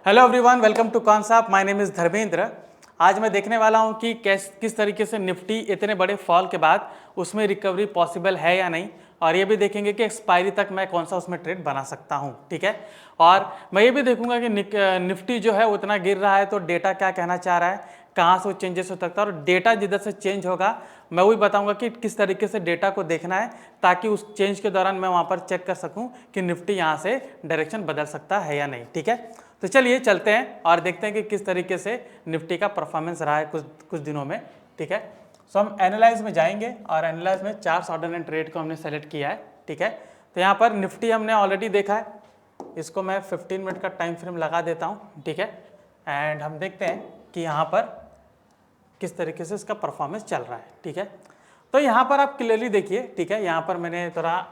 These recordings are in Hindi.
Hello everyone, welcome to concept. My name is Dharmendra. आज मैं देखने वाला हूं कि किस तरीके से निफ्टी इतने बड़े फॉल के बाद उसमें रिकवरी पॉसिबल है या नहीं, और ये भी देखेंगे कि एक्सपायरी तक मैं कौन सा उसमें ट्रेड बना सकता हूं। ठीक है, और मैं ये भी देखूंगा कि निफ्टी जो है उतना गिर रहा है तो डेटा क्या कहना चाह रहा है, कहाँ से वो चेंजेस हो सकता है, और डेटा जिधर से चेंज होगा मैं वही बताऊंगा कि किस तरीके से डेटा को देखना है, ताकि उस चेंज के दौरान मैं वहाँ पर चेक कर सकूँ कि निफ्टी यहाँ से डायरेक्शन बदल सकता है या नहीं। ठीक है, तो चलिए चलते हैं और देखते हैं कि किस तरीके से निफ्टी का परफॉर्मेंस रहा है कुछ दिनों में। ठीक है, सो हम एनालाइज में जाएंगे और एनालाइज में 4 ऑर्डर एंड ट्रेड को हमने सेलेक्ट किया है। ठीक है, तो यहाँ पर निफ्टी हमने ऑलरेडी देखा है, इसको मैं 15 मिनट का टाइम फ्रेम लगा देता हूँ। ठीक है, एंड हम देखते हैं कि यहाँ पर किस तरीके से इसका परफॉर्मेंस चल रहा है। ठीक है, तो यहाँ पर आप क्लियरली देखिए। ठीक है, यहाँ पर मैंने थोड़ा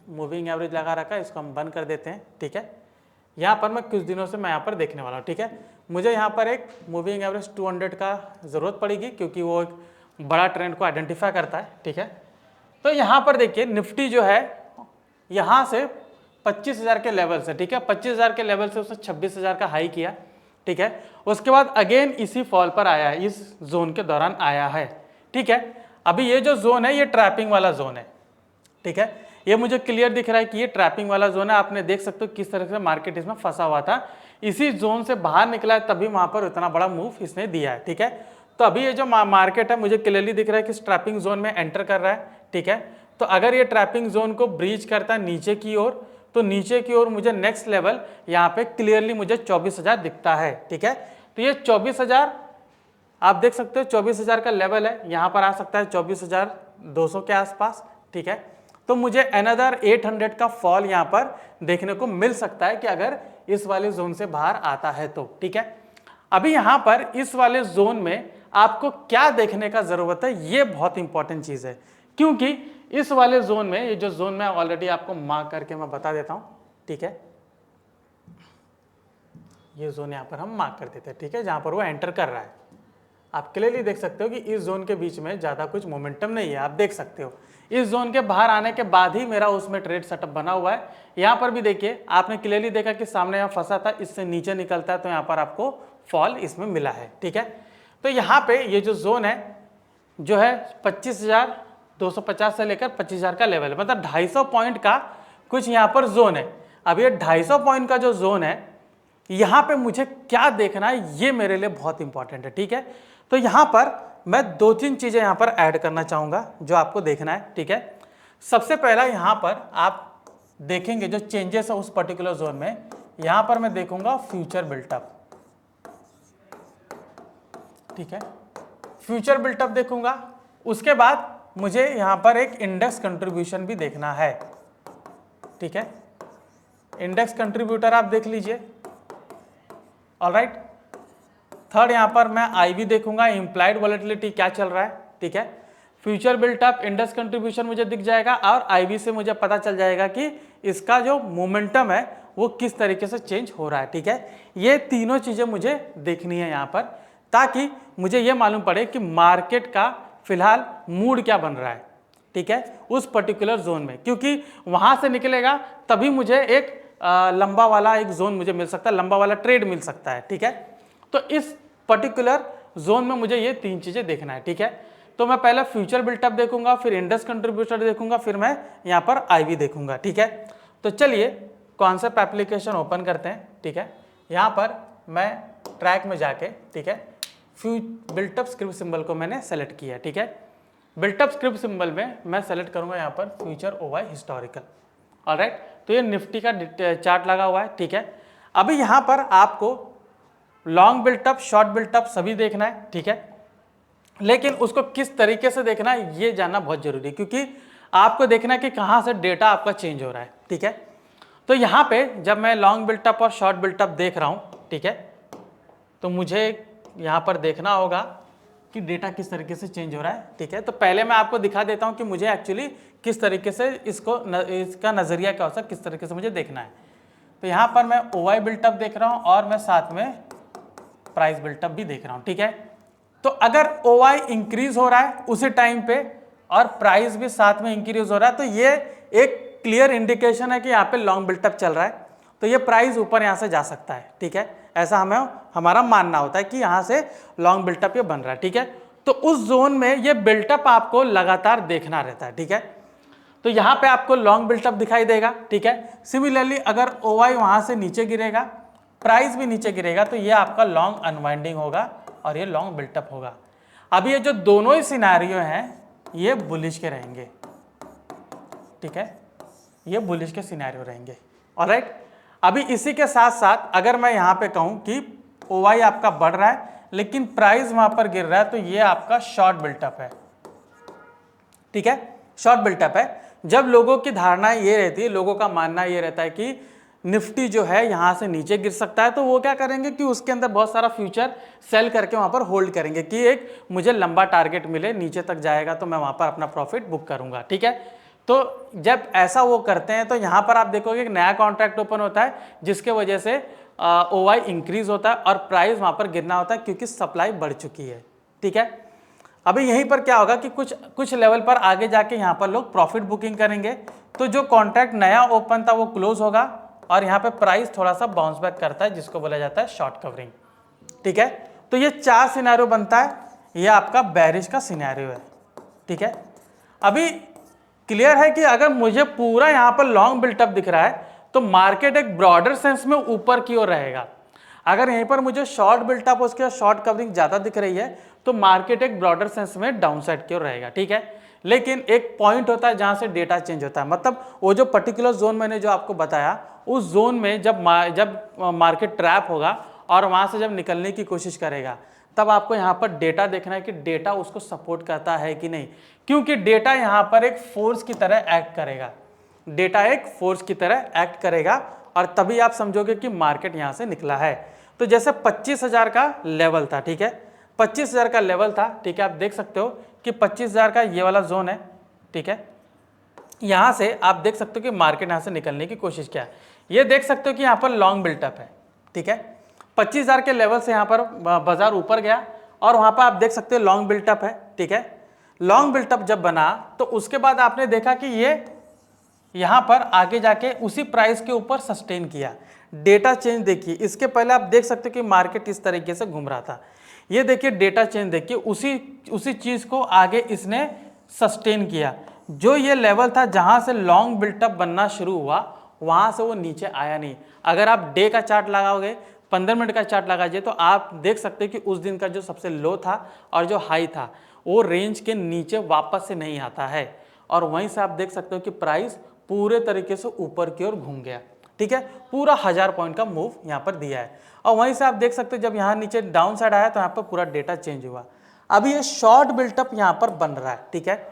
मूविंग एवरेज लगा रखा है, इसको हम बंद कर देते हैं। ठीक है, यहाँ पर मैं कुछ दिनों से मैं यहाँ पर देखने वाला हूँ। ठीक है, मुझे यहाँ पर एक मूविंग एवरेज 200 का ज़रूरत पड़ेगी, क्योंकि वो एक बड़ा ट्रेंड को आइडेंटिफाई करता है। ठीक है, तो यहाँ पर देखिए निफ्टी जो है यहाँ से 25,000 के लेवल से, ठीक है, 25,000 के लेवल से उसने 26,000 का हाई किया। ठीक है, उसके बाद अगेन इसी फॉल पर आया है, इस जोन के दौरान आया है। ठीक है, अभी ये जो जोन है ये ट्रैपिंग वाला जोन है। ठीक है, ये मुझे क्लियर दिख रहा है कि ये ट्रैपिंग वाला जोन है। आपने देख सकते हो किस तरह से मार्केट इसमें फंसा हुआ था, इसी जोन से बाहर निकला है तभी वहां पर इतना बड़ा मूव इसने दिया है। ठीक है, तो अभी ये जो मार्केट है मुझे क्लियरली दिख रहा है कि इस ट्रैपिंग जोन में एंटर कर रहा है। ठीक है, तो अगर ये ट्रैपिंग जोन को ब्रीच करता है नीचे की ओर, तो नीचे की ओर मुझे नेक्स्ट लेवल यहाँ पे क्लियरली मुझे 24,000 दिखता है। ठीक है, तो ये 24,000 आप देख सकते हो 24,000 का लेवल है, यहाँ पर आ सकता है 24,200 के आसपास। ठीक है, तो मुझे अनदर 800 का फॉल यहाँ पर देखने को मिल सकता है कि अगर इस वाले जोन से बाहर आता है तो। ठीक है, अभी यहाँ पर इस वाले जोन में आपको क्या देखने का जरूरत है, ये बहुत इंपॉर्टेंट चीज है, क्योंकि इस वाले जोन में, ये जो जोन में ऑलरेडी आपको मार्क करके मैं बता देता हूं। ठीक है, ये जोन यहाँ पर हम मार्क कर देते हैं। ठीक है, जहां पर वो एंटर कर रहा है, आप क्लियरली देख सकते हो कि इस जोन के बीच में ज्यादा कुछ मोमेंटम नहीं है। आप देख सकते हो इस जोन के बाहर आने के बाद ही मेरा उसमें ट्रेड सेटअप बना हुआ है। यहाँ पर भी देखिए, आपने क्लियरली देखा कि सामने यहाँ फंसा था, इससे नीचे निकलता है तो यहाँ पर आपको फॉल इसमें मिला है। ठीक है, तो यहाँ पे ये जो जोन है जो है 25,250 से लेकर 25,000 का लेवल है, मतलब 250 पॉइंट का कुछ यहाँ पर जोन है। अब ये 250 पॉइंट का जो जोन है, यहाँ पे मुझे क्या देखना है ये मेरे लिए बहुत इंपॉर्टेंट है। ठीक है, तो यहाँ पर मैं 2-3 चीजें यहाँ पर ऐड करना चाहूंगा जो आपको देखना है। ठीक है, सबसे पहला यहाँ पर आप देखेंगे जो चेंजेस है उस पर्टिकुलर जोन में, यहाँ पर मैं देखूंगा फ्यूचर बिल्टअप। ठीक है, फ्यूचर बिल्टअप देखूंगा, उसके बाद मुझे यहाँ पर एक इंडेक्स कंट्रीब्यूशन भी देखना है। ठीक है, इंडेक्स कंट्रीब्यूटर आप देख लीजिए। ऑलराइट, थर्ड यहाँ पर मैं आईवी देखूंगा, इंप्लाइड वॉलेटिलिटी क्या चल रहा है। ठीक है, फ्यूचर बिल्टअप, इंडेक्स कंट्रीब्यूशन मुझे दिख जाएगा, और आईवी से मुझे पता चल जाएगा कि इसका जो मोमेंटम है वो किस तरीके से चेंज हो रहा है। ठीक है, ये तीनों चीजें मुझे देखनी है यहाँ पर, ताकि मुझे ये मालूम पड़े कि मार्केट का फिलहाल मूड क्या बन रहा है। ठीक है, उस पर्टिकुलर जोन में, क्योंकि वहां से निकलेगा तभी मुझे एक लंबा वाला एक जोन मुझे मिल सकता है, लंबा वाला ट्रेड मिल सकता है। ठीक है, तो इस पर्टिकुलर जोन में मुझे ये 3 चीजें देखना है। ठीक है, तो मैं पहले फ्यूचर बिल्टअप देखूंगा, फिर इंडेक्स कंट्रीब्यूटर देखूंगा, फिर मैं यहाँ पर आईवी देखूंगा। ठीक है, तो चलिए कॉन्सेप्ट एप्लीकेशन ओपन करते हैं। ठीक है, यहाँ पर मैं ट्रैक में जाके, ठीक है, बिल्टअप स्क्रिप्ट सिंबल को मैंने सेलेक्ट किया। ठीक है, बिल्टअप स्क्रिप्ट सिंबल में मैं सेलेक्ट करूंगा यहाँ पर फ्यूचर ओवाई हिस्टोरिकल। ऑलराइट, तो ये निफ्टी का चार्ट लगा हुआ है। ठीक है, अभी यहाँ पर आपको लॉन्ग बिल्टअप, शॉर्ट बिल्टअप सभी देखना है। ठीक है, लेकिन उसको किस तरीके से देखना है ये जानना बहुत जरूरी है, क्योंकि आपको देखना है कि कहाँ से डेटा आपका चेंज हो रहा है। ठीक है, तो यहाँ पे जब मैं लॉन्ग बिल्टअप और शॉर्ट बिल्टअप देख रहा हूँ, ठीक है, तो मुझे यहाँ पर देखना होगा कि डेटा किस तरीके से चेंज हो रहा है। ठीक है, तो पहले मैं आपको दिखा देता हूँ कि मुझे एक्चुअली किस तरीके से इसका नजरिया क्या होता है, किस तरीके से मुझे देखना है। तो यहाँ पर मैं ओवाई बिल्टअप देख रहा हूँ और मैं साथ में प्राइस बिल्टअप भी देख रहा हूँ। ठीक है, तो अगर ओवाई इंक्रीज हो रहा है उसी टाइम पे और प्राइस भी साथ में इंक्रीज हो रहा है, तो ये एक क्लियर इंडिकेशन है कि यहाँ पे लॉन्ग बिल्टअप चल रहा है, तो ये प्राइस ऊपर यहाँ से जा सकता है। ठीक है, ऐसा हमें हमारा मानना होता है कि यहाँ से लॉन्ग बिल्टअप ये बन रहा है, ठीक है। तो उस जोन में ये बिल्टअप आपको लगातार देखना रहता है, ठीक है। तो यहाँ पे आपको लॉन्ग बिल्टअप दिखाई देगा, ठीक है। सिमिलरली अगर OI वहाँ से नीचे गिरेगा, प्राइस भी नीचे गिरेगा, तो ये आपका लॉन्ग अनवाइंडिंग होगा और ये लॉन्ग बिल्टअप होगा। अब ये जो दोनों ही सिनेरियो हैं ये बुलिश के रहेंगे, ठीक है, ये बुलिश के सिनेरियो रहेंगे। ऑलराइट, अभी इसी के साथ साथ अगर मैं यहाँ पे कहूँ कि OI आपका बढ़ रहा है लेकिन प्राइस वहां पर गिर रहा है, तो ये आपका शॉर्ट बिल्टअप है, ठीक है, शॉर्ट बिल्टअप है। जब लोगों की धारणा ये रहती है, लोगों का मानना ये रहता है कि निफ्टी जो है यहाँ से नीचे गिर सकता है, तो वो क्या करेंगे कि उसके अंदर बहुत सारा फ्यूचर सेल करके वहाँ पर होल्ड करेंगे कि एक मुझे लंबा टारगेट मिले, नीचे तक जाएगा तो मैं वहाँ पर अपना प्रॉफिट बुक करूँगा, ठीक है। तो जब ऐसा वो करते हैं तो यहाँ पर आप देखोगे एक नया कॉन्ट्रैक्ट ओपन होता है जिसके वजह से OI इंक्रीज होता है और प्राइस वहाँ पर गिरना होता है क्योंकि सप्लाई बढ़ चुकी है, ठीक है। अभी यहीं पर क्या होगा कि कुछ लेवल पर आगे जाके यहाँ पर लोग प्रॉफिट बुकिंग करेंगे, तो जो कॉन्ट्रैक्ट नया ओपन था वो क्लोज होगा और यहाँ पे प्राइस थोड़ा सा बाउंस बैक करता है जिसको बोला जाता है शॉर्ट कवरिंग, ठीक है। तो ये 4 सिनेरियो बनता है, ये आपका बेरिश का सिनेरियो है, ठीक है। अभी क्लियर है कि अगर मुझे पूरा यहाँ पर लॉन्ग बिल्टअप दिख रहा है तो मार्केट एक ब्रॉडर सेंस में ऊपर की ओर रहेगा। अगर यहीं पर मुझे शॉर्ट बिल्टअप उसके बाद शॉर्ट कवरिंग ज़्यादा दिख रही है तो मार्केट एक ब्रॉडर सेंस में डाउन साइड की ओर रहेगा, ठीक है। लेकिन एक पॉइंट होता है जहाँ से डेटा चेंज होता है, मतलब वो जो पर्टिकुलर जोन मैंने जो आपको बताया उस जोन में जब मार्केट ट्रैप होगा और वहाँ से जब निकलने की कोशिश करेगा तब आपको यहाँ पर डेटा देखना है कि डेटा उसको सपोर्ट करता है कि नहीं, क्योंकि डेटा यहाँ पर एक फोर्स की तरह एक्ट करेगा, डेटा एक फोर्स की तरह एक्ट करेगा और तभी आप समझोगे कि मार्केट यहाँ से निकला है। तो जैसे 25,000 का लेवल था, ठीक है, 25,000 का लेवल था, ठीक है। आप देख सकते हो कि 25,000 का ये वाला जोन है, ठीक है। यहाँ से आप देख सकते हो कि मार्केट यहाँ से निकलने की कोशिश किया है, ये देख सकते हो कि यहाँ पर लॉन्ग बिल्टअप है, ठीक है। 25,000 के लेवल से यहाँ पर बाजार ऊपर गया और वहाँ पर आप देख सकते हो लॉन्ग बिल्टअप है, ठीक है। लॉन्ग बिल्टअप जब बना तो उसके बाद आपने देखा कि ये यहाँ पर आगे जाके उसी प्राइस के ऊपर सस्टेन किया। डेटा चेंज देखिए, इसके पहले आप देख सकते हो कि मार्केट इस तरीके से घूम रहा था, ये देखिए डेटा चेंज देखिए, उसी चीज़ को आगे इसने सस्टेन किया। जो ये लेवल था जहाँ से लॉन्ग बिल्टअप बनना शुरू हुआ वहाँ से वो नीचे आया नहीं। अगर आप डे का चार्ट लगाओगे, 15 मिनट का चार्ट लगाइए, तो आप देख सकते हैं कि उस दिन का जो सबसे लो था और जो हाई था वो रेंज के नीचे वापस से नहीं आता है और वहीं से आप देख सकते हो कि प्राइस पूरे तरीके से ऊपर की ओर घूम गया, ठीक है। पूरा 1000 पॉइंट का मूव यहाँ पर दिया है और वहीं से आप देख सकते हो जब यहाँ नीचे डाउन साइड आया तो यहाँ पर पूरा डेटा चेंज हुआ। अभी ये शॉर्ट बिल्टअप यहाँ पर बन रहा है, ठीक है।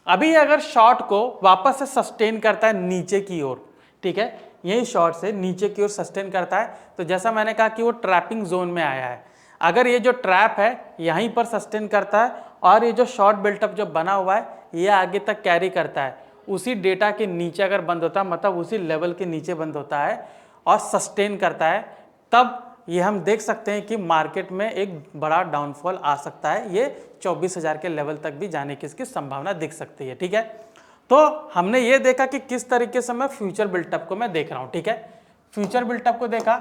अभी अगर शॉर्ट को वापस से सस्टेन करता है नीचे की ओर, ठीक है, यही शॉर्ट से नीचे की ओर सस्टेन करता है, तो जैसा मैंने कहा कि वो ट्रैपिंग जोन में आया है। अगर ये जो ट्रैप है यहीं पर सस्टेन करता है और ये जो शॉर्ट बिल्टअप जो बना हुआ है ये आगे तक कैरी करता है, उसी डेटा के नीचे अगर बंद होता है, मतलब उसी लेवल के नीचे बंद होता है और सस्टेन करता है, तब ये हम देख सकते हैं कि मार्केट में एक बड़ा डाउनफॉल आ सकता है। ये 24,000 के लेवल तक भी जाने की इसकी संभावना दिख सकती है, ठीक है। तो हमने ये देखा कि किस तरीके से मैं फ्यूचर बिल्टअप को मैं देख रहा हूँ, ठीक है। फ्यूचर बिल्टअप को देखा,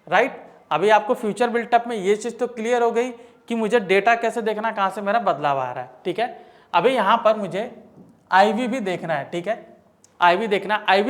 राइट। अभी आपको फ्यूचर बिल्टअप में ये चीज़ तो क्लियर हो गई कि मुझे डेटा कैसे देखना, कहाँ से मेरा बदलाव आ रहा है, ठीक है। अभी यहाँ पर मुझे IV भी देखना है, ठीक है। IV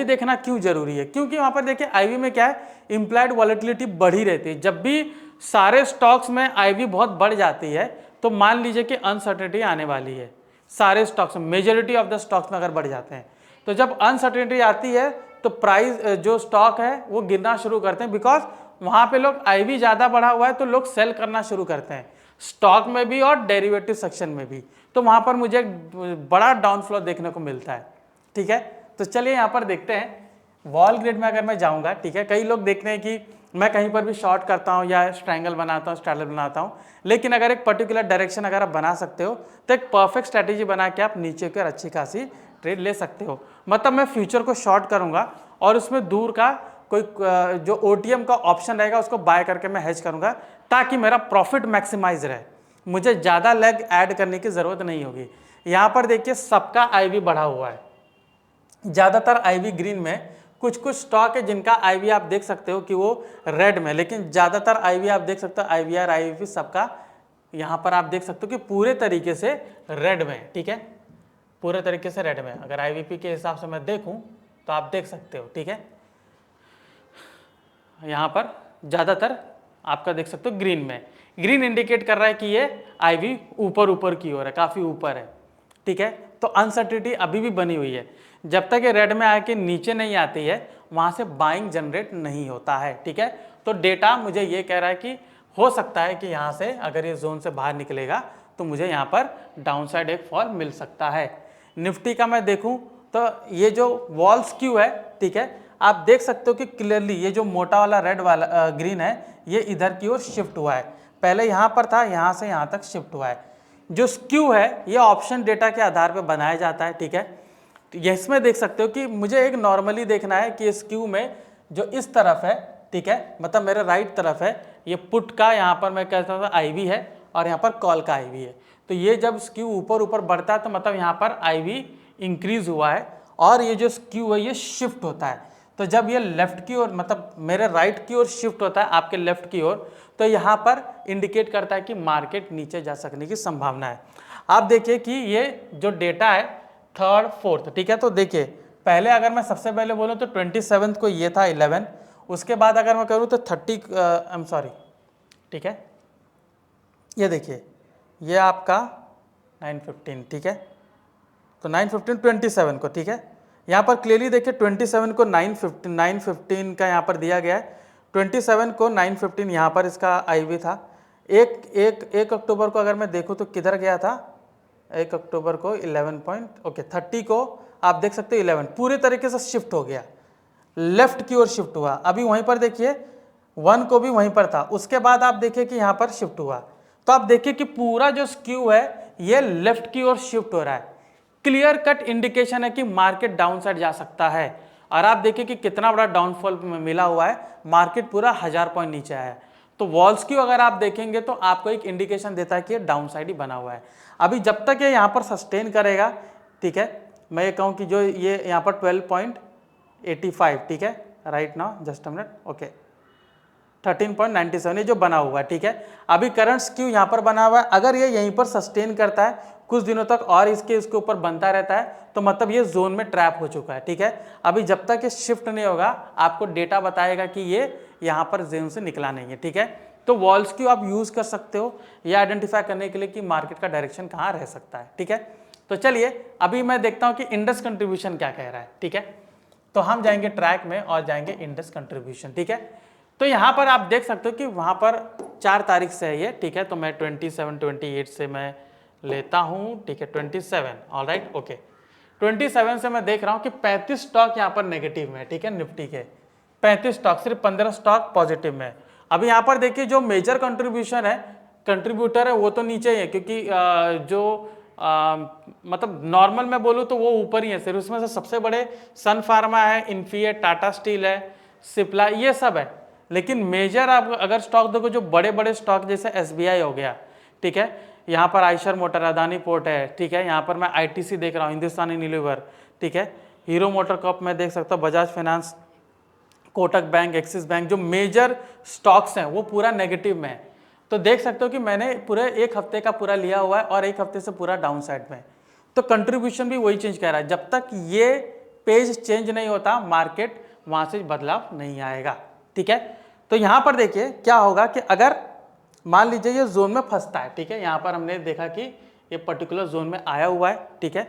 देखना क्यों जरूरी है, क्योंकि वहाँ पर देखिए IV में क्या है, इम्प्लाइड वॉलेटिलिटी बढ़ी रहती है। जब भी सारे स्टॉक्स में IV बहुत बढ़ जाती है तो मान लीजिए कि अनसर्टेनिटी आने वाली है। सारे स्टॉक्स में, मेजोरिटी ऑफ द स्टॉक्स में अगर बढ़ जाते हैं तो जब अनसर्टेनिटी आती है तो प्राइस जो स्टॉक है वो गिरना शुरू करते हैं, बिकॉज वहाँ पे लोग IV ज़्यादा बढ़ा हुआ है तो लोग सेल करना शुरू करते हैं, स्टॉक में भी और डेरिवेटिव सेक्शन में भी। तो वहाँ पर मुझे बड़ा डाउनफ्लो देखने को मिलता है, ठीक है। तो चलिए यहाँ पर देखते हैं वॉल ग्रिड में अगर मैं जाऊँगा, ठीक है। कई लोग देखते हैं कि मैं कहीं पर भी शॉर्ट करता हूँ या ट्रायंगल बनाता हूँ, स्ट्रैडल बनाता हूँ, लेकिन अगर एक पर्टिकुलर डायरेक्शन अगर आप बना सकते हो तो एक परफेक्ट स्ट्रैटेजी बना के आप नीचे की ओर अच्छी खासी ट्रेड ले सकते हो। मतलब मैं फ्यूचर को शॉर्ट करूँगा और उसमें दूर का कोई जो OTM का ऑप्शन रहेगा उसको बाय करके मैं हेज करूँगा ताकि मेरा प्रॉफिट मैक्सिमाइज रहे, मुझे ज़्यादा लेग ऐड करने की ज़रूरत नहीं होगी। यहाँ पर देखिए सबका IV बढ़ा हुआ है, ज़्यादातर IV ग्रीन में कुछ कुछ स्टॉक है जिनका आईवी आप देख सकते हो कि वो रेड में, लेकिन ज़्यादातर आईवी आप देख सकते हो आईवीआर आईवीपी सबका यहाँ पर आप देख सकते हो कि पूरे तरीके से रेड में, ठीक है, पूरे तरीके से रेड में। अगर आईवीपी के हिसाब से मैं देखूं तो आप देख सकते हो, ठीक है, यहाँ पर ज़्यादातर आपका देख सकते हो ग्रीन में। ग्रीन इंडिकेट कर रहा है कि ये आईवी ऊपर ऊपर की ओर है, काफ़ी ऊपर है, ठीक है। तो अनसर्टिनिटी अभी भी बनी हुई है, जब तक ये रेड में आके नीचे नहीं आती है वहाँ से बाइंग जनरेट नहीं होता है, ठीक है। तो डेटा मुझे ये कह रहा है कि हो सकता है कि यहाँ से अगर ये जोन से बाहर निकलेगा तो मुझे यहाँ पर डाउनसाइड एक फॉल मिल सकता है। निफ्टी का मैं देखूँ तो ये जो वॉल स्क्यू है, ठीक है, आप देख सकते हो कि क्लियरली ये जो मोटा वाला रेड वाला ग्रीन है ये इधर की ओर शिफ्ट हुआ है, पहले यहाँ पर था, यहाँ से यहाँ तक शिफ्ट हुआ है। जो स्क्यू है ये ऑप्शन डेटा के आधार पर बनाया जाता है, ठीक है। तो इसमें देख सकते हो कि मुझे एक नॉर्मली देखना है कि स्क्यू में जो इस तरफ है, ठीक है, मतलब मेरे राइट तरफ है, ये पुट का यहाँ पर मैं कहता हूँ आईवी है और यहाँ पर कॉल का आईवी है। तो ये जब स्क्यू ऊपर ऊपर बढ़ता है तो मतलब यहाँ पर आईवी इंक्रीज हुआ है और ये जो स्क्यू है ये शिफ्ट होता है। तो जब ये लेफ्ट की ओर मतलब मेरे राइट की ओर शिफ्ट होता है आपके लेफ्ट की ओर, तो यहाँ पर इंडिकेट करता है कि मार्केट नीचे जा सकने की संभावना है। आप देखिए कि ये जो डेटा है थर्ड फोर्थ, ठीक है, तो देखिए पहले अगर मैं सबसे पहले बोलूँ तो 27 को ये था 11, उसके बाद अगर मैं करूँ तो 30 आई एम सॉरी, ठीक है, ये देखिए ये आपका 915, ठीक है, तो 915 27 को, ठीक है, यहाँ पर क्लियरली देखिए 27 को 915 का यहाँ पर दिया गया है, 27 को 915 यहाँ पर इसका आईवी था। एक अक्टूबर को अगर मैं देखूँ तो किधर गया था, 1 अक्टूबर को 30 को आप देख सकते हो 11 पूरे तरीके से शिफ्ट हो गया, लेफ्ट की ओर शिफ्ट हुआ। अभी वहीं पर देखिए 1 को भी वहीं पर था, उसके बाद आप देखिए कि यहाँ पर शिफ्ट हुआ। तो आप देखिए कि पूरा जो स्क्यू है ये लेफ्ट की ओर शिफ्ट हो रहा है, क्लियर कट इंडिकेशन है कि मार्केट डाउन साइड जा सकता है। और आप देखिए कि कितना बड़ा डाउनफॉल मिला हुआ है, मार्केट पूरा 1000 पॉइंट नीचे आया है। तो वॉल स्क्यू अगर आप देखेंगे तो आपको एक इंडिकेशन देता है कि ये डाउन साइड ही बना हुआ है। अभी जब तक ये यहाँ पर सस्टेन करेगा, ठीक है, मैं ये कहूँ कि जो ये यहाँ पर 12.85, ठीक है, right now just a minute, okay 13.97 ये जो बना हुआ है, ठीक है, अभी करंट स्क्यू यहाँ पर बना हुआ है। अगर ये यहीं पर सस्टेन करता है कुछ दिनों तक और इसके ऊपर बनता रहता है तो मतलब ये जोन में ट्रैप हो चुका है, ठीक है। अभी जब तक ये शिफ्ट नहीं होगा आपको डेटा बताएगा कि ये यहाँ पर जोन से निकला नहीं है, ठीक है। तो वॉल स्क्यू आप यूज़ कर सकते हो ये आइडेंटिफाई करने के लिए कि मार्केट का डायरेक्शन कहाँ रह सकता है, ठीक है। तो चलिए अभी मैं देखता हूँ कि इंडेक्स कंट्रीब्यूशन क्या कह रहा है, ठीक है। तो हम जाएंगे ट्रैक में और जाएंगे इंडेक्स कंट्रीब्यूशन, ठीक है। तो यहाँ पर आप देख सकते हो कि वहाँ पर 4 तारीख से है ये, ठीक है, तो मैं 27-28 से मैं लेता हूँ, ठीक है, 27, ऑलराइट, ओके 27 से मैं देख रहा हूँ कि 35 स्टॉक यहाँ पर नेगेटिव में, ठीक है, निफ्टी के 35 स्टॉक, सिर्फ 15 स्टॉक पॉजिटिव में। अभी यहाँ पर देखिए जो मेजर कंट्रीब्यूटर है वो तो नीचे ही है, क्योंकि मतलब नॉर्मल में बोलूँ तो वो ऊपर ही है, सिर्फ उसमें से सबसे बड़े सन फार्मा है, इन्फी है, टाटा स्टील है, सिप्ला, ये सब है। लेकिन मेजर आप अगर स्टॉक देखो जो बड़े बड़े स्टॉक जैसे एसबीआई हो गया, ठीक है, यहाँ पर आयशर मोटर, अदानी पोर्ट है, ठीक है, यहाँ पर मैं आईटीसी देख रहा हूँ, हिंदुस्तान यूनिलीवर, ठीक है, हीरो मोटर कॉर्प में देख सकता हूँ, Bajaj finance, Kotak bank, axis bank, जो मेजर स्टॉक्स हैं वो पूरा नेगेटिव में है। तो देख सकते हो कि मैंने पूरे एक हफ्ते का पूरा लिया हुआ है और एक हफ्ते से पूरा डाउन साइड में। तो कंट्रीब्यूशन भी वही चेंज कर रहा है, जब तक ये पेज चेंज नहीं होता मार्केट वहाँ से बदलाव नहीं आएगा, ठीक है। तो यहाँ पर देखिए क्या होगा कि अगर मान लीजिए ये जोन में फंसता है, ठीक है, यहाँ पर हमने देखा कि ये पर्टिकुलर जोन में आया हुआ है, ठीक है,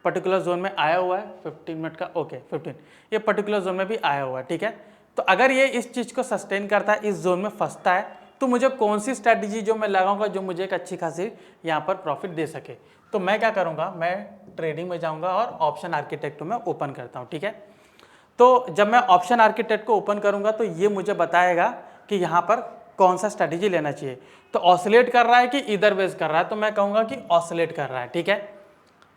पर्टिकुलर जोन में आया हुआ है 15 मिनट का, ओके 15, ये पर्टिकुलर जोन में भी आया हुआ है, ठीक है। तो अगर ये इस चीज़ को सस्टेन करता है, इस जोन में फंसता है, तो मुझे कौन सी स्ट्रैटेजी जो मैं लगाऊंगा जो मुझे एक अच्छी खासी यहाँ पर प्रॉफिट दे सके। तो मैं क्या करूँगा, मैं ट्रेडिंग में जाऊँगा और ऑप्शन आर्किटेक्ट में ओपन करता हूँ, ठीक है। तो जब मैं ऑप्शन आर्किटेक्ट को ओपन करूँगा तो ये मुझे बताएगा कि यहाँ पर कौन सा स्ट्रैटेजी लेना चाहिए। तो ऑसिलेट कर रहा है कि इधर बेस कर रहा है, तो मैं कहूँगा कि ऑसिलेट कर रहा है, ठीक है,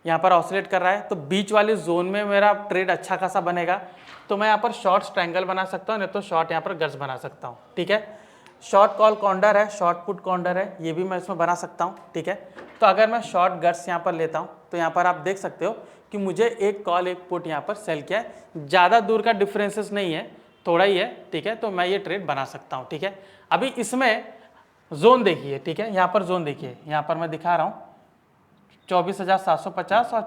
यहाँ पर ऑसिलेट कर रहा है, तो बीच वाले जोन में मेरा ट्रेड अच्छा खासा बनेगा। तो मैं यहाँ पर शॉर्ट ट्रायंगल बना सकता हूँ, नहीं तो शॉर्ट यहाँ पर गर्स बना सकता हूँ, ठीक है। शॉर्ट कॉल काउंटर है, शॉर्ट पुट काउंटर है, ये भी मैं इसमें बना सकता हूँ, ठीक है। तो अगर मैं शॉर्ट गर्स यहाँ पर लेता हूँ तो यहाँ पर आप देख सकते हो कि मुझे एक कॉल एक पुट यहाँ पर सेल किया है, ज़्यादा दूर का डिफरेंसेस नहीं है, थोड़ा ही है, ठीक है, तो मैं ये ट्रेड बना सकता हूँ, ठीक है। अभी इसमें जोन देखिए, ठीक है, यहाँ पर जोन देखिए, यहाँ पर मैं दिखा रहा हूँ 24,750 और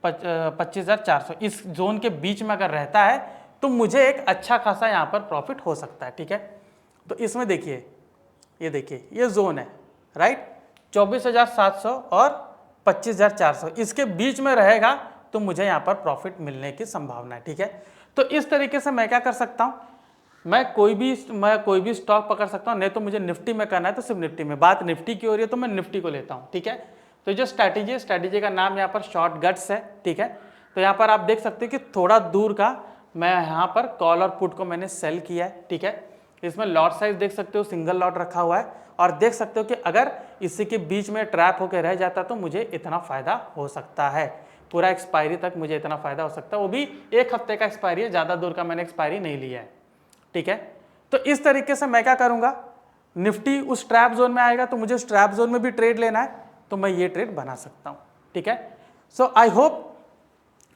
25,400, इस जोन के बीच में अगर रहता है तो मुझे एक अच्छा खासा यहाँ पर प्रॉफिट हो सकता है, ठीक है। तो इसमें देखिए, ये देखिए, ये जोन है, राइट, 24,700 और 25,400, इसके बीच में रहेगा तो मुझे यहाँ पर प्रॉफिट मिलने की संभावना है, ठीक है। तो इस तरीके से मैं क्या कर सकता हूँ, मैं कोई भी स्टॉक पकड़ सकता हूँ, नहीं तो मुझे निफ्टी में करना है तो सिर्फ निफ्टी में, बात निफ्टी की हो रही है तो मैं निफ्टी को लेता हूँ, ठीक है। तो जो स्ट्रैटेजी का नाम यहाँ पर शॉर्ट गट्स है, ठीक है। तो यहाँ पर आप देख सकते हो कि थोड़ा दूर का मैं यहाँ पर कॉल और पुट को मैंने सेल किया है, ठीक है। इसमें लॉट साइज देख सकते हो, सिंगल लॉट रखा हुआ है, और देख सकते हो कि अगर इसी के बीच में ट्रैप होकर रह जाता तो मुझे इतना फायदा हो सकता है, पूरा एक्सपायरी तक मुझे इतना फायदा हो सकता है, वो भी 1 हफ्ते का एक्सपायरी है, ज़्यादा दूर का मैंने एक्सपायरी नहीं लिया है, ठीक है। तो इस तरीके से मैं क्या करूँगा, निफ्टी उस ट्रैप जोन में आएगा तो मुझे उस ट्रैप जोन में भी ट्रेड लेना है, तो मैं ये ट्रेड बना सकता हूँ, ठीक है। सो आई होप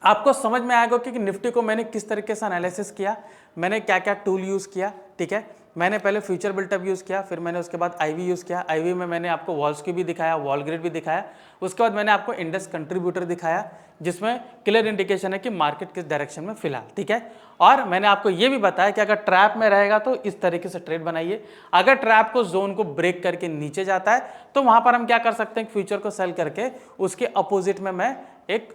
आपको समझ में आएगा कि निफ्टी को मैंने किस तरीके से एनालिसिस किया, मैंने क्या क्या टूल यूज़ किया, ठीक है। मैंने पहले फ्यूचर बिल्टअप यूज़ किया, फिर मैंने उसके बाद आईवी यूज़ किया, आईवी में मैंने आपको वॉल्स भी दिखाया, वॉल ग्रिड भी दिखाया, उसके बाद मैंने आपको इंडेक्स कंट्रीब्यूटर दिखाया जिसमें क्लियर इंडिकेशन है कि मार्केट किस डायरेक्शन में फिलहाल, ठीक है। और मैंने आपको ये भी बताया कि अगर ट्रैप में रहेगा तो इस तरीके से ट्रेड बनाइए, अगर ट्रैप को जोन को ब्रेक करके नीचे जाता है तो वहाँ पर हम क्या कर सकते हैं, फ्यूचर को सेल करके उसके अपोजिट में मैं एक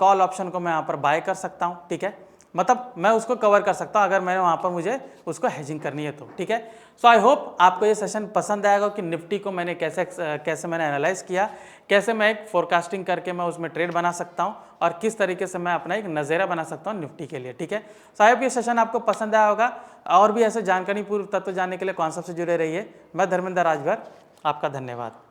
कॉल ऑप्शन को मैं यहाँ पर बाय कर सकता हूँ, ठीक है। मतलब मैं उसको कवर कर सकता हूँ अगर मैंने वहाँ पर मुझे उसको हेजिंग करनी है तो, ठीक है। सो आई होप आपको ये सेशन पसंद आएगा कि निफ्टी को मैंने कैसे मैंने एनालाइज किया, कैसे मैं एक फोरकास्टिंग करके मैं उसमें ट्रेड बना सकता हूँ और किस तरीके से मैं अपना एक नज़ेरा बना सकता हूँ निफ्टी के लिए, ठीक है। सो आई होप ये सेशन आपको पसंद आया होगा, और भी ऐसे जानकारी पूर्व तत्व जानने के लिए कॉन्सेप्ट से जुड़े रहिए। मैं धर्मेंद्र राजभर, आपका धन्यवाद।